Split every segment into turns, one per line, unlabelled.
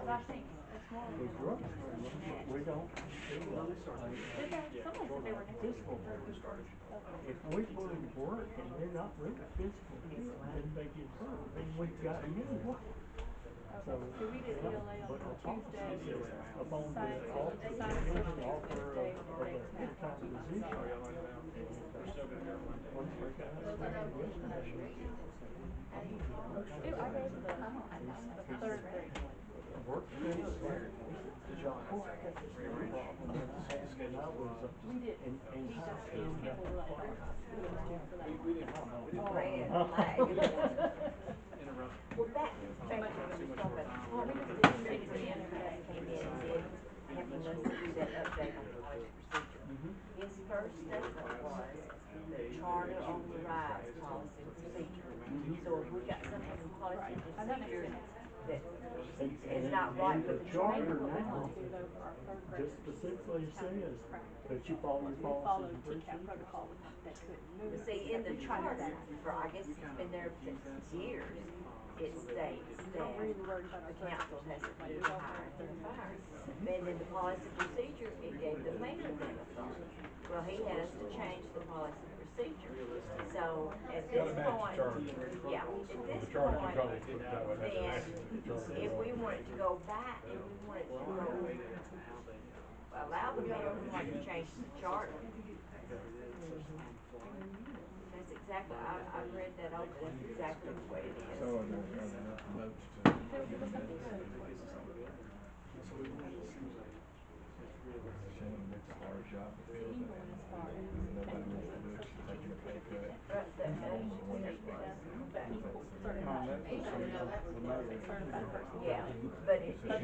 But I think Westmoreland
was
had
rough.
already mentioned that.
We don't do
Did they? Someone said they were next
physical
week.
work. If we put them to work and they're not really physical, then they get hurt, then we've got them anyway. So,
So we did ELA on
but the policy
Tuesday.
is upon the
Decided
offer,
decided
the
first thing
offer
Tuesday
of
that
a
they was gonna
full-time
be
position.
myself.
Once we got it yesterday.
I gave the third grade one.
Work schedule. Of course, I got this little problem that I had when I was
We did.
in
He
high
just
school.
people were like, "Oh, it's due for that."
Red flag. Well, that, back when we was talking, well, we just did six yesterday, came in and did, helping us do that update on policy procedure. His first statement was the charter on the rise policy and procedure. So if we got something from policy and procedure that is not right with the charter,
now just specifically says that you follow your policies and procedures.
Protocol that couldn't move.
but see, in the charter, for, I guess it's been there since years, it states that the council has to do the hiring and the firing. And in the policy procedure, it gave the mayor that authority. Well, he had us to change the policy procedure. So at this point, yeah, at this point, then if we wanted to go back, if we wanted to go allow the mayor, we wanted to change the charter. That's exactly, I read that over, that's exactly the way it is.
So are there enough votes to? Shannon makes a hard job to fill that. Nobody wants to do it, she's taking a pay cut.
Yeah, but it states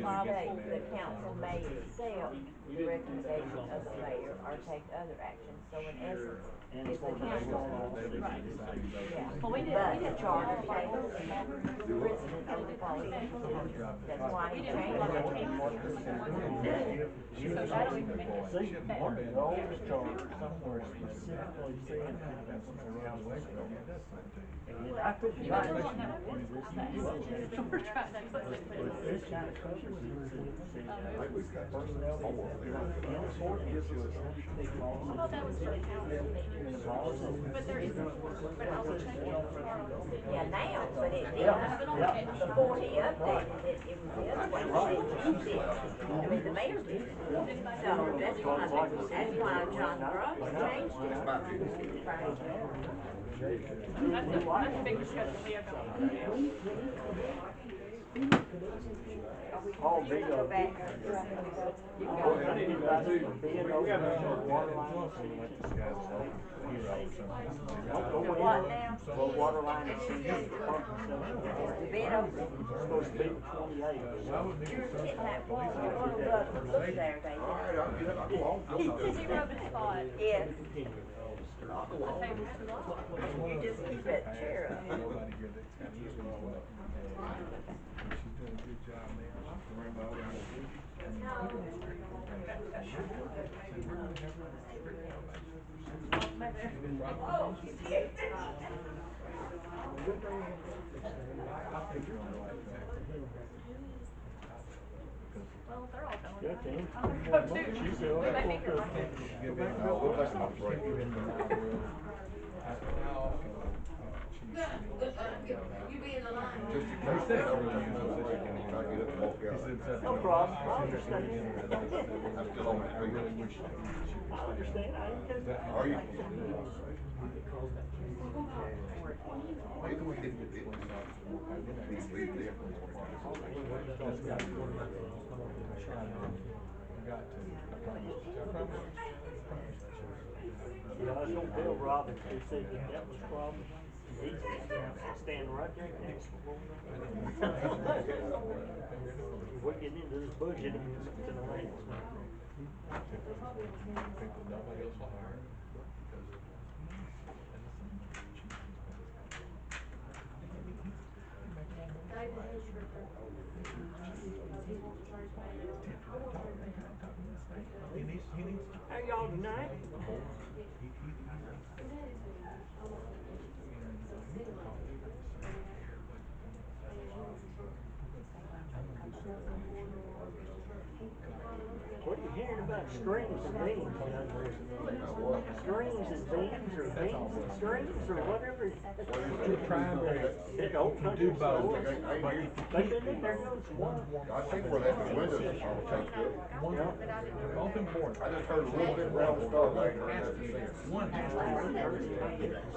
the council may accept the recommendation of the mayor or take other actions. So in essence, if the council, yeah,
Well, we did.
but the charter states the president of the policy procedure. That's why he changed it.
So that'll even make it
See,
better.
one of the oldest charters somewhere specifically said that that's what the council was going to do. And I couldn't
You
write
guys
it.
don't have a word for that. So we're trying to put it.
But this kind of covers it, personnel, in accordance with the policy.
I thought that was for council meetings. But there is, but I will check it.
Yeah, now, but it did, before he updated it, it was the other way, he did, I mean, the mayor did it. So that's why John Grubb changed it.
That's a big discussion we have going on.
All the,
Go back. You can go.
being over water lines and
What now?
well, water line extension department session.
The bid opening?
Supposed to be the 28th.
Getting that one look there, David.
All right, I'll get it. I'll go home.
He rubbed his spot.
Yes.
I'll go home.
You just keep that chair up.
Nobody here that's got easy stuff. She's doing a good job now. She's worrying about all the
Oh, you did.
I think you're on the right track.
Well, they're all going.
Yeah, Tim.
I'm gonna go too.
She said,
We may be here right now.
Give it
No, we'll take them off break.
Give it the mile road. How often,
Just in
They
case.
said earlier, you know, said you're gonna
Try to get up and walk
He
out.
said something.
No problem. I understand.
I'm still on my
I really
feet.
wish.
I understand. I ain't
Is that
gonna.
Are you?
Maybe we could get this police officer more paid.
He's leaving there for morning.
That's got to be. Got to. I promise. I promise.
Yeah, I was gonna tell Robin, he said that was a problem. He's standing right there next to me. We're getting into this budget amendment tonight.
People nobody else will hire because
How y'all tonight? got strings and beams, strings and beams, or beams and strings, or whatever.
Primary,
It opens up
do
your
both,
doors.
but if you
But
keep
then there goes one.
I see where that windows is all taped up.
one, both important.
I just heard a little bit round start right there.
Has to be, one has to be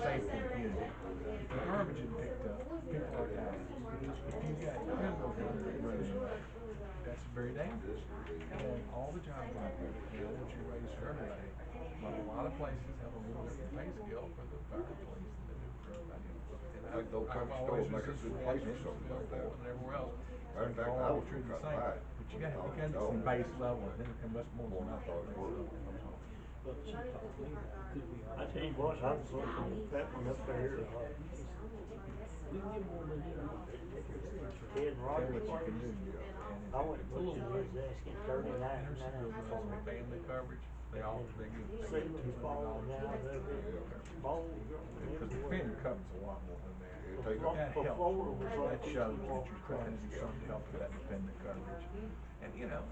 safe for the community. If the garbage is picked up, people are dying. If you got criminals running, that's very dangerous. And all the jobs out there, you know, what you raise for everybody, but a lot of places have a little different pay scale for the fire and police than they do for everybody else. And
Like those
I've
country
always
stores make a
resisted
good
that
place for
in
something like that.
Billboard and everywhere else.
Matter of
They're
fact, I
all
was
treated the
gonna
same.
buy it.
But you gotta get some base level and then much more than that.
I tell you what, I was looking at that one up there. Ted and Roger. I went and looked at it, was asking $39.99 for it.
Family coverage, they all, they give
Ceilings falling out of it, mold growing
because the
everywhere.
family covers a lot more than that.
It take
That
The
helps.
floor was like
That
this,
shows
you
that
walk
you're trying to do
across.
something to help with that dependent coverage. And you know,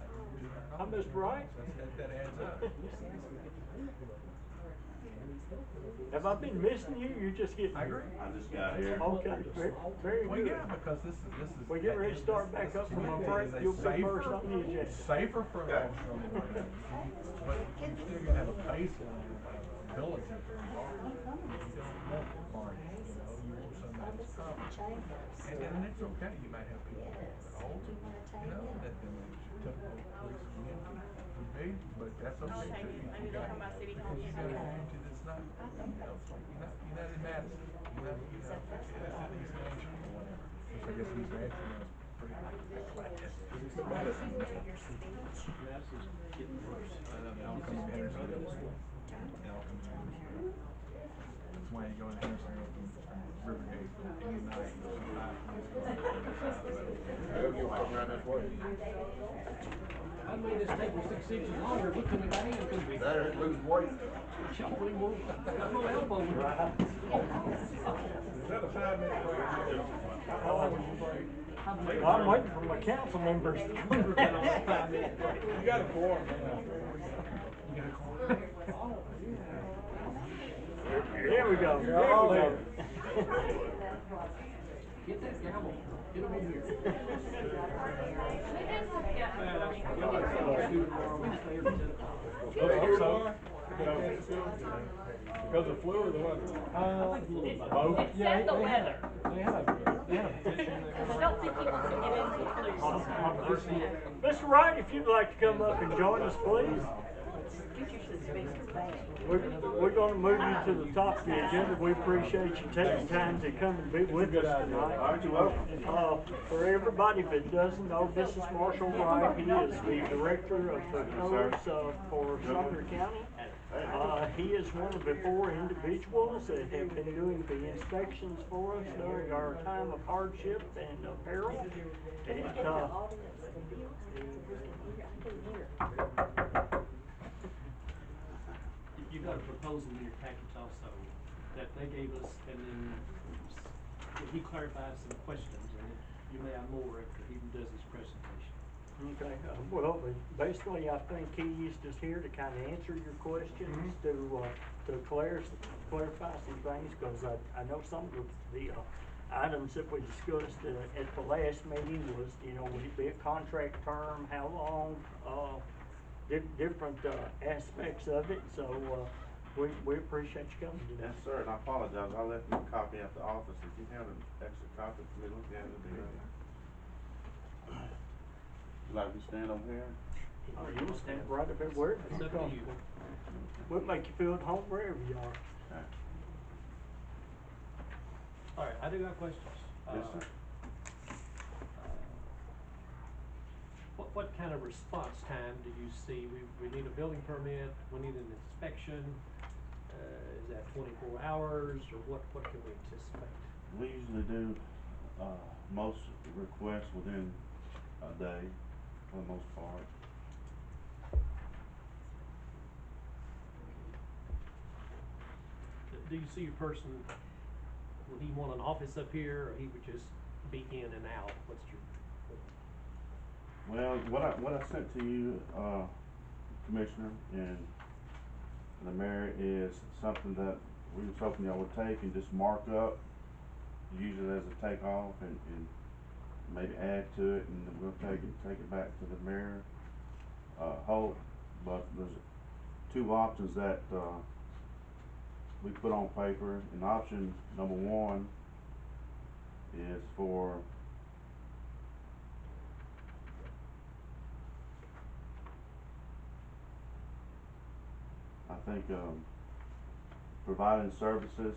I missed right.
that adds up.
Have I been missing you? You're just getting.
I agree.
I just got here.
Okay, very
Well,
good.
yeah, because this is.
We get ready to start back up from our break, you'll be first on the agenda.
Safer for an officer on the one hand, but you still gotta have a baseline of ability for the officer. You don't want carnage, you know, you want somebody that's competent. And it's okay, you might have people that are older, you know, that the typical policeman would be, but that's okay too. You got, because you got a community that's not, you know, you're not in Madison, you're not, you know, it's in East Nashville or whatever. Which I guess East Nashville now is pretty class. Madison.
Madison's getting worse.
They all come to Hendersonville. They all come to Hendersonville. That's why you go in Hendersonville from Rivergate any night, you see five police cars on the side of the road.
They'll get come around this way.
I made this table 6 inches longer, look at my hand, could be.
There, it lose weight.
Shuffle him over, got no elbow.
Right.
Is that a 5-minute break? How long was your break?
I'm waiting for my council members.
We're kind of on a 5-minute break.
You got a quorum, man. You got a quorum.
There we go, there
all
we go.
here.
Get that gavel, get him in here.
Because of flu or the weather? Both.
It said the weather.
They had a petition.
I don't think he wants to get into flu.
Mr. Wright, if you'd like to come up and join us, please. We're gonna move you to the top of the agenda. We appreciate you taking time to come and be with us tonight. For everybody that doesn't know, this is Marshall Wright. He is the Director of the codes for Sumner County. He is one of the 4 individuals that have been doing the inspections for us during our time of hardship and peril. And,
You've got a proposal in your package also that they gave us, and then he clarified some questions, and you may have more after he does his presentation.
Okay, well, basically, I think he's just here to kind of answer your questions, to clarify some things, because I know some of the items that we discussed at the last meeting was, you know, would it be a contract term, how long, different aspects of it, so we appreciate you coming today.
Yes, sir, and I apologize, I left my copy at the office. If you have an extra copy for me to look at, it'd be great. Would you like me to stand over here?
You can stand right up there, wherever
It's
you
up to
come.
you.
We'll make you feel at home wherever you are.
Okay.
All right, I do got questions.
Yes, sir.
What kind of response time do you see? We need a building permit, we need an inspection, is that 24 hours, or what can we anticipate?
We usually do, most requests within a day, for the most part.
Do you see a person, would he want an office up here, or he would just be in and out? What's your?
Well, what I sent to you, Commissioner, and the mayor is something that we was hoping y'all would take and just mark up, use it as a takeoff and maybe add to it, and then we'll take it back to the mayor. Hope, but there's two options that, we put on paper, and option number one is for I think, providing services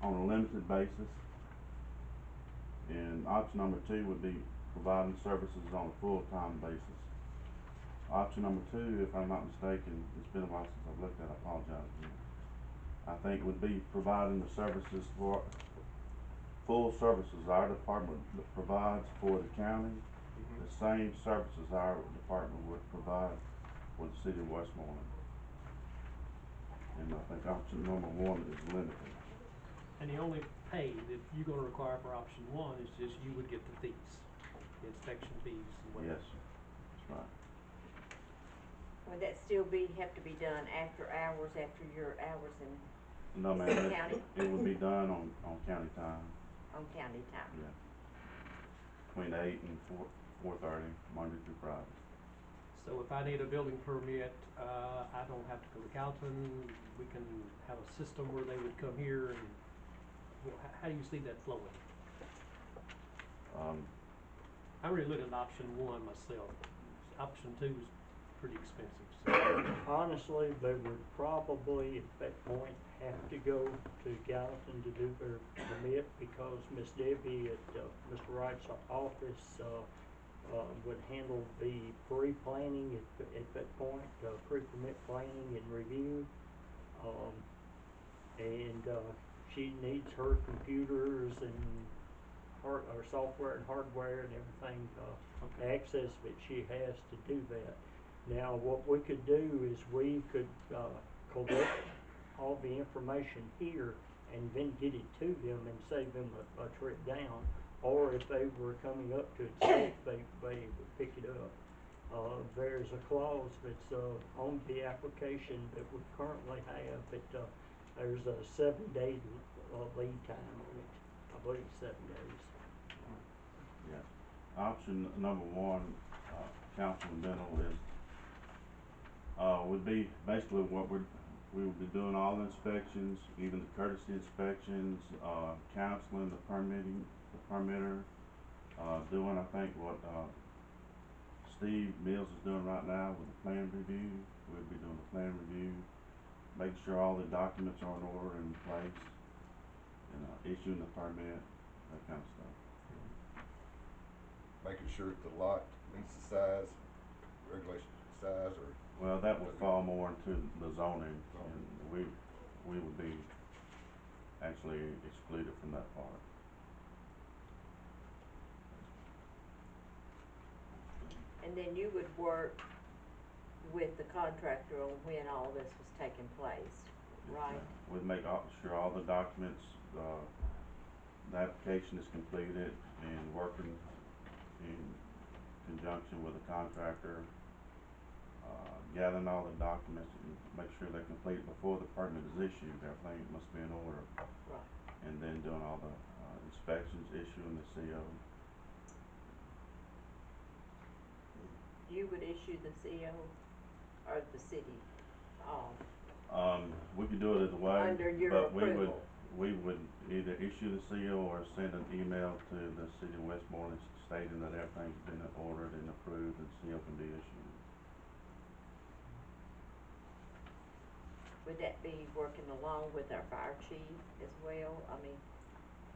on a limited basis. And option number two would be providing services on a full-time basis. Option number two, if I'm not mistaken, it's been a while since I've looked at it, I apologize again. I think would be providing the services for, full services our department provides for the county, the same services our department would provide for the city of Westmoreland. And I think option number one is limited.
And the only pay that you're gonna require for option one is just you would get the fees, the inspection fees and whatever.
Yes, that's right.
Would that still have to be done after hours, after your hours in
No, ma'am,
county?
it would be done on county time,
On county time?
yeah. Between 8 and 4:30, Monday through Friday.
So if I need a building permit, I don't have to go to Calton, we can have a system where they would come here and, well, how do you see that flowing? I really look at option one myself. Option two is pretty expensive, so.
Honestly, they would probably at that point have to go to Gallatin to do their permit, because Miss Debbie at, Mr. Wright's office, would handle the pre-planning at that point, pre-permit planning and review. She needs her computers and or software and hardware and everything,
Okay.
access that she has to do that. Now, what we could do is we could, collect all the information here and then get it to them and save them a trip down. Or if they were coming up to inspect, they would pick it up. There's a clause that's, on the application that we currently have, that, there's a 7-day, lead time on it. I believe 7 days.
Yes. Option number one, Councilman Bennell, is, would be basically what we would be doing all the inspections, even the courtesy inspections, counseling, the permitter, doing, I think, what, Steve Mills is doing right now with the plan review. We'd be doing the plan review, making sure all the documents are in order and in place, and, issuing the permit, that kind of stuff.
Making sure that the lot meets the size, regulation size, or.
Well, that would fall more into the zoning, and we would be actually excluded from that part.
And then you would work with the contractor on when all this was taking place, right?
We'd make sure all the documents, the application is completed, and working in conjunction with the contractor, gathering all the documents and make sure they're complete before the permit is issued. Everything must be in order.
Right.
And then doing all the inspections, issuing the CO.
You would issue the CO, or the city,
We could do it either way,
under your
but
approval?
we would either issue the CO or send an email to the city of Westmoreland stating that everything's been ordered and approved and CO can be issued.
Would that be working along with our fire chief as well? I mean,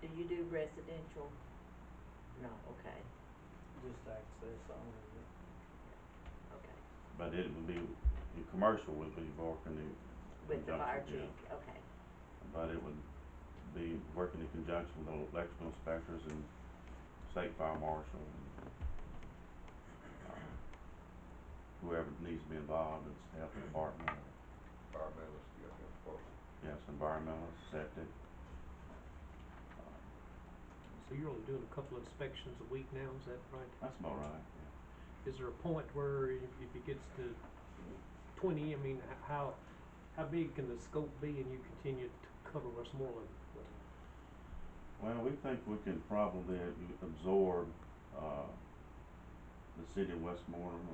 do you do residential? No, okay,
Just access only.
okay.
But it would be, in commercial would be working in
With the fire
conjunction,
chief,
yeah.
okay.
But it would be working in conjunction with the electrical inspectors and state fire marshal and, whoever needs to be involved, it's the health department, or,
Environmentalist, yeah, of course.
yes, environmentalist, septic.
So you're only doing a couple inspections a week now, is that right?
That's about right, yeah.
is there a point where if it gets to 20, I mean, how big can the scope be and you continue to cover Westmoreland?
Well, we think we can probably absorb, the city of Westmoreland,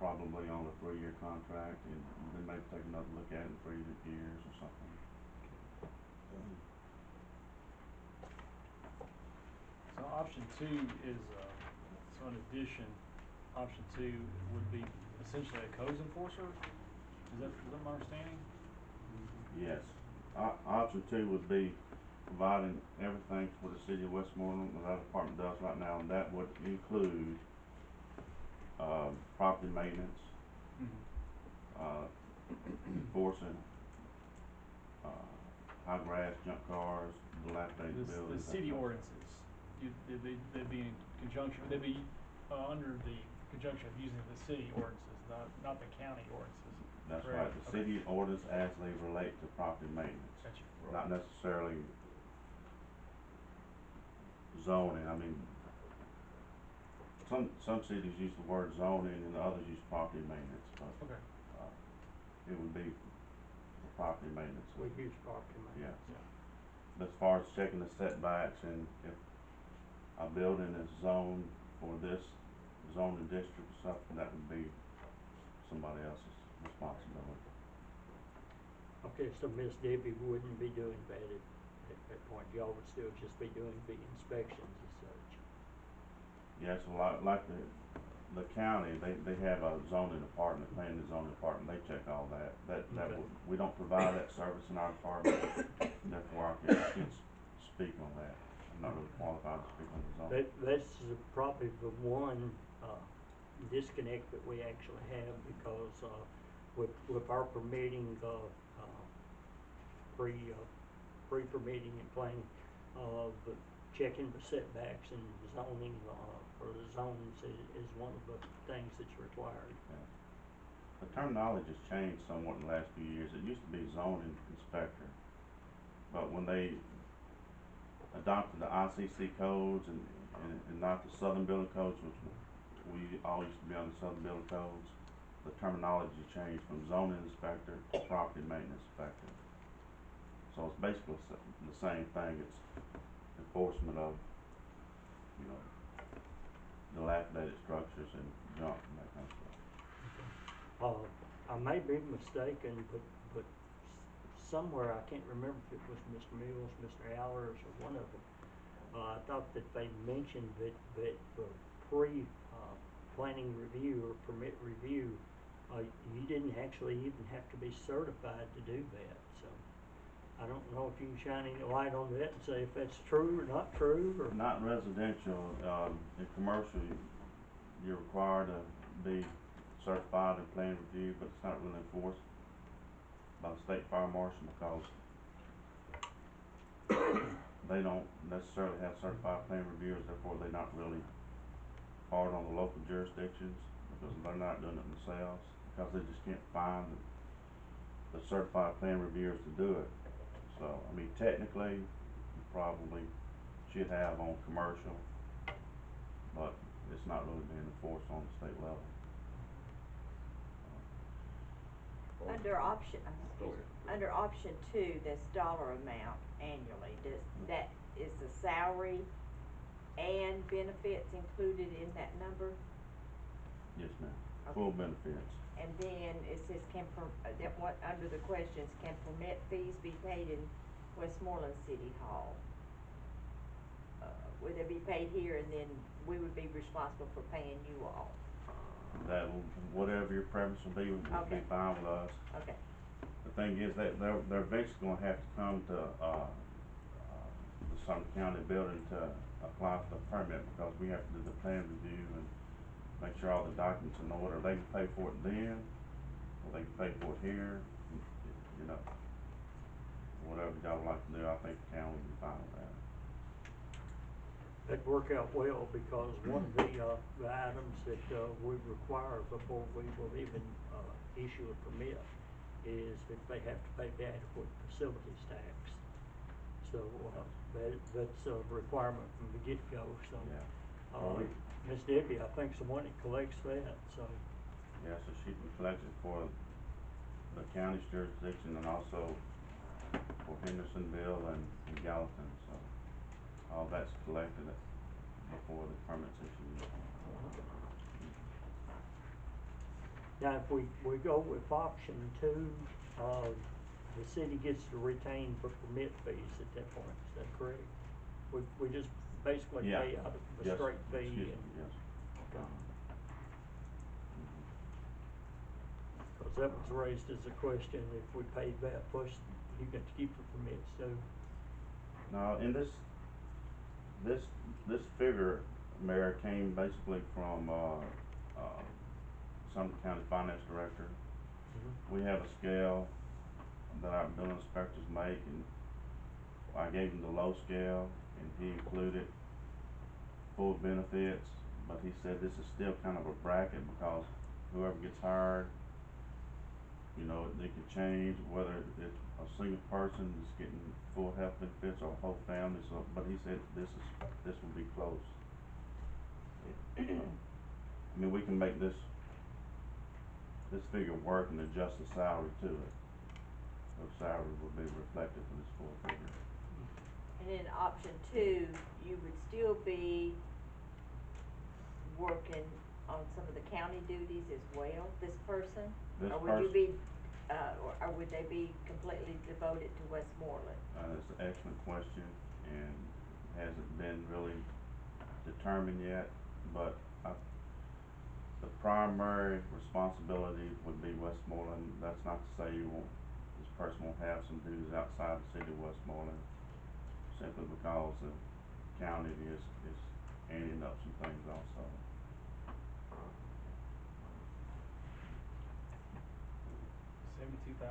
probably on a 3-year contract, and then maybe take another look at it in 3 years or something.
So option 2 is, so in addition, option 2 would be essentially a codes enforcer? Is that my understanding?
Yes. Option 2 would be providing everything for the city of Westmoreland that department does right now, and that would include, property maintenance, enforcing, high grass, junk cars, dilapidated
The
buildings.
city
that type of-
ordinances, they'd be in conjunction, they'd be, under the conjunction of using the city ordinances, not the county ordinances.
That's
correct?
right, the
Okay.
city orders as they relate to property maintenance.
Gotcha.
Not necessarily zoning. I mean, some cities use the word zoning and others use property maintenance, but,
Okay.
it would be for property maintenance.
We use property maintenance.
Yeah. But as far as checking the setbacks, and if a building is zoned for this zoning district or something, that would be somebody else's responsibility.
Okay, so Miss Debbie wouldn't be doing that at that point, y'all would still just be doing the inspections as such.
Yeah, so like the county, they have a zoning department, planning and zoning department, they check all that.
Okay.
We don't provide that service in our department, therefore I can't speak on that. I'm not really qualified to speak on the zoning.
That's probably the one, disconnect that we actually have, because, with our permitting, pre-permitting and planning, the checking the setbacks and zoning, for the zones is one of the things that's required.
Yeah. The terminology has changed somewhat in the last few years. It used to be zoning inspector, but when they adopted the ICC codes and not the Southern Building Codes, which we all used to be on the Southern Building Codes, the terminology changed from zoning inspector to property maintenance inspector. So it's basically the same thing. It's enforcement of, dilapidated structures and junk and that kind of stuff.
I may be mistaken, but somewhere, I can't remember if it was Mr. Mills, Mr. Allers, or one of them, I thought that they mentioned that for planning review or permit review, you didn't actually even have to be certified to do that, so I don't know if you can shine any light on that and say if that's true or not true, or.
Not residential, in commercial, you're required to be certified in plan review, but it's not really enforced by the state fire marshal because they don't necessarily have certified plan reviewers, therefore they're not really hard on the local jurisdictions because they're not doing it themselves, because they just can't find the certified plan reviewers to do it. So, I mean, technically, you probably should have on commercial, but it's not really being enforced on the state level.
Under option 2, this dollar amount annually, is the salary and benefits included in that number?
Yes, ma'am.
Okay.
Full benefits.
And then it says under the questions, can permit fees be paid in Westmoreland City Hall? Would they be paid here and then we would be responsible for paying you all?
That will, whatever your preference will be, would
Okay.
be fine with us.
Okay.
The thing is that they're eventually gonna have to come to, the Sumter County building to apply for the permit because we have to do the plan review and make sure all the documents are in order. They can pay for it then, or they can pay for it here, whatever y'all would like to do, I think the county would be fine with that.
That'd work out well, because one of the items that, we require before we will even, issue a permit is that they have to pay the adequate facilities tax. So, that's a requirement from the get-go, so.
Yeah. Well,
Miss Debbie, I think, is the one that collects that, so.
yeah, so she can collect it for the county's jurisdiction and also for Hendersonville and Gallatin, so all that's collected before the permit's issued.
Now, if we go with option two, the city gets to retain for permit fees at that point, is that correct? We just basically
Yeah.
pay out of the
Yes,
straight fee
excuse me,
and.
yes.
Okay. Cause that was raised as a question, if we paid that, plus you got to keep the permits too.
Now, in this figure, Mayor, came basically from, Sumter County Finance Director.
Mm-hmm.
We have a scale that our building inspectors make, and I gave him the low scale, and he included full benefits, but he said this is still kind of a bracket because whoever gets hired, you know, they could change whether it's a single person is getting full health benefits or a whole family, so, but he said this will be close. I mean, we can make this figure work and adjust the salary to it. The salary will be reflected for this full figure.
And in option two, you would still be working on some of the county duties as well, this person?
This
Or would you
person-
be, or would they be completely devoted to Westmoreland?
That's an excellent question, and hasn't been really determined yet, but the primary responsibility would be Westmoreland. That's not to say this person won't have some duties outside the city of Westmoreland, simply because the county is adding up some things also.
$72,000.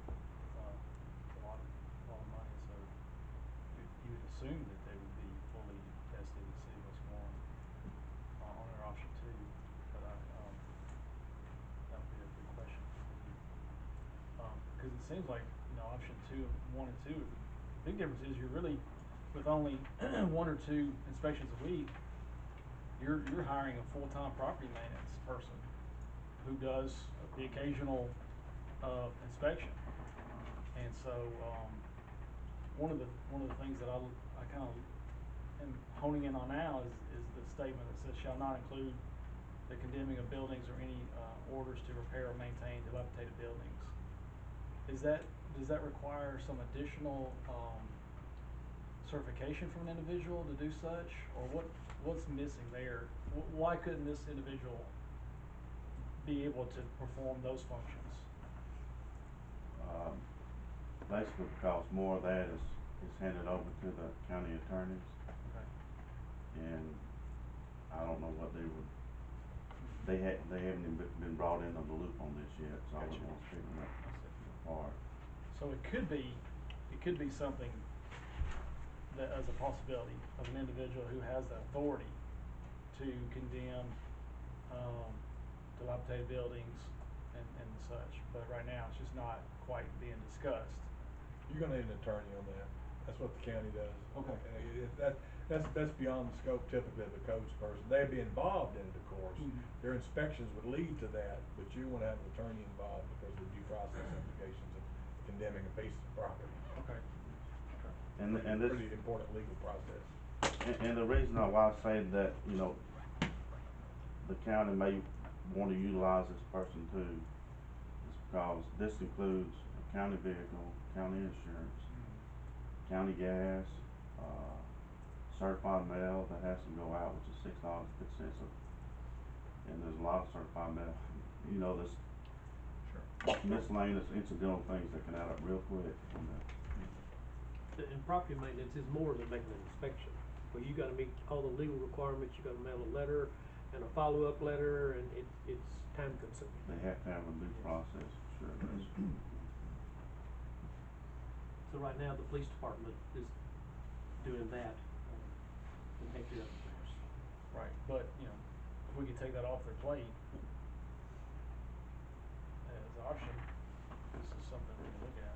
It's a lot of money, so you would assume that they would be fully vested in the city of Westmoreland on their option two, but that would be a good question for you. Cause it seems like, you know, option two, one and two, the big difference is you're really, with only one or two inspections a week, you're hiring a full-time property maintenance person who does the occasional inspection. And so one of the things that I kind of am honing in on now is the statement that says shall not include the condemning of buildings or any orders to repair or maintain dilapidated buildings. Does that require some additional certification from an individual to do such, or what's missing there? Why couldn't this individual be able to perform those functions?
Basically because more of that is handed over to the county attorneys.
Okay.
And I don't know what they haven't even been brought in on the loop on this yet, so I wouldn't want to speak on that part.
So it could be something that as a possibility of an individual who has the authority to condemn dilapidated buildings and such, but right now it's just not quite being discussed.
You're gonna need an attorney on that. That's what the county does.
Okay.
That's beyond the scope typically of the codes person. They'd be involved in it, of course.
Mhm.
Their inspections would lead to that, but you wanna have an attorney involved because of the due process implications of condemning a piece of property.
Okay.
And this,
Pretty important legal process.
and the reason why I say that, you know, the county may want to utilize this person too is because this includes a county vehicle, county insurance, county gas, certified mail that has to go out, which is $6.50. And there's a lot of certified mail, you know, this
Sure.
miscellaneous incidental things that can add up real quick on that.
And property maintenance is more than making an inspection, where you gotta meet all the legal requirements, you gotta mail a letter and a follow-up letter, and it's time consuming.
They have to have a due process, sure.
So right now, the police department is doing that, and take care of theirs.
Right, but, you know, if we could take that off their plate as an option, this is something we can look at.